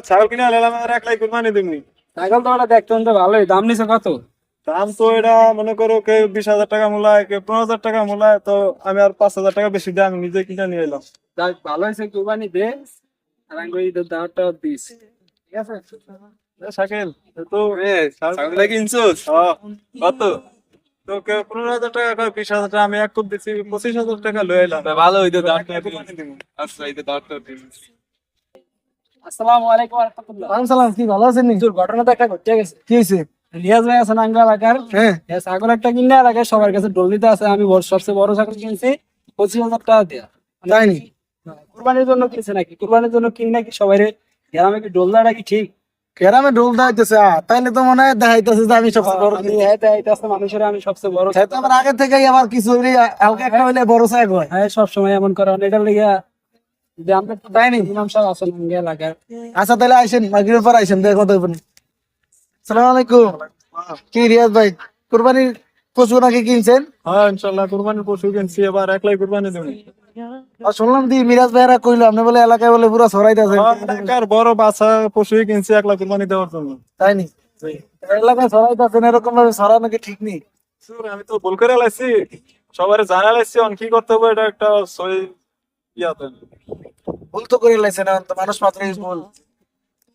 ছাগল কিনে আনলাম, আর 1 লাখ কুরবানি দিবনি। ছাগল তো ওটা দেখতে তো ভালোই, দাম নিছে কত? দাম তো এটা মনে করো কেউ 20,000 টাকা মূলায়, কেউ 15,000 টাকা মূলায়, তো আমি আর 5,000 টাকা বেশি দিয়ে আমি নিজে কিনে নিয়ে এলাম। যাক ভালো হয়েছে, কুরবানি দে আর আমি ঈদের দাওয়াতটা দিস, ঠিক আছে? শাকিল তো ছাগল কিনছোস? কত? তো কেউ 15,000 টাকা, কেউ 20,000 টাকা, আমি এক কোপ দিচ্ছি 25,000 টাকা লয়ে এলাম। ভালো হইতো দাঁড়টা। কুরবানি দিব। আচ্ছা এই দাঁড়টা দিন। আসসালামু আলাইকুম ওয়া রাহমাতুল্লাহ। ওয়ালাইকুম সালাম, কি ভালো আছেন নি? তোর ঘটনা তো একটা ঘটে গেছে। কি হয়েছে? রিয়াজ ভাই আছেন আঙ্গা এলাকার, হ্যাঁ, হ্যাঁ ছাগল একটা কিনে এলাকায় সবার কাছে ডোল দিতে আছে। আমি সবচেয়ে বড় ছাগল কিনছি 25,000 টাকা দেয়া। তাই নি? কুরবানির জন্য কিনছে নাকি? কুরবানির জন্য কিন নাকি সবাই গ্রামে কি ডোল দেওয়াটা কি ঠিক? কেরামে ঢোল দাইতেছে, তাইলে তো মনে হয় দেখাইতেছে যে আমি সবচেয়ে বড়। আমি এইটা মানুষের আমি সবচেয়ে বড়। তাই তো আবার আগে থেকেই আবার কিছু হইলে হালকা একটা হইলে বড় সাহেব হয়। হ্যাঁ সবসময় এমন করে, এটার লেগে যে আমরা তো তাই নি ইমাম সাহেব আছেন আঙ্গা এলাকার। আচ্ছা তাহলে আইসেন, মাগরিবের পর আইসেন, দেখো তো। সালাম আলাইকুম। কি রিয়াজ ভাই, কুরবানির পশু নাকি কিনছেন? হ্যাঁ ইনশাল্লাহ কুরবানির পশু কিনছি, এবার 1 লাখ কুরবানি দেব। আর শুনলাম দি মিরাজ ভাইরা কইলো আপনি বলে এলাকায় বলে পুরো ছড়াইতেছেন। এলাকার বড় বাচ্চা পশুই কিনছি 1 লাখ কুরবানি দেওয়ার জন্য। তাই নি? এলাকায় ছড়াইতেছেন, এরকম ভাবে ছড়ানো কি ঠিক নেই? আমি তো ভুল করে লাইছি, সবাই জানালাইছি, অন কি করতে হবে এটা একটা সই ইয়াতে। ভুল তো করে লাইছেন, এখন তো মানুষ মাত্রই ভুল।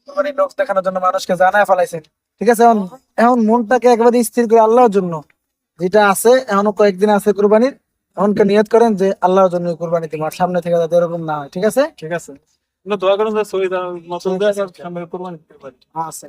কুরবানির লোক দেখানোর জন্য মানুষকে জানায় ফেলাইছেন, ঠিক আছে? এখন এখন মনটাকে একেবারে স্থির করে আল্লাহর জন্য, যেটা আছে এখনো কয়েকদিন আছে কুরবানির, এমনকি নিয়ত করেন যে আল্লাহর জন্য কুরবানি দিব, আর সামনে থেকে যাতে এরকম না হয়, ঠিক আছে? ঠিক আছে, আমরা দোয়া করুন যে সই মতন দেয় সামনে কুরবানি দিতে পারি। আচ্ছা।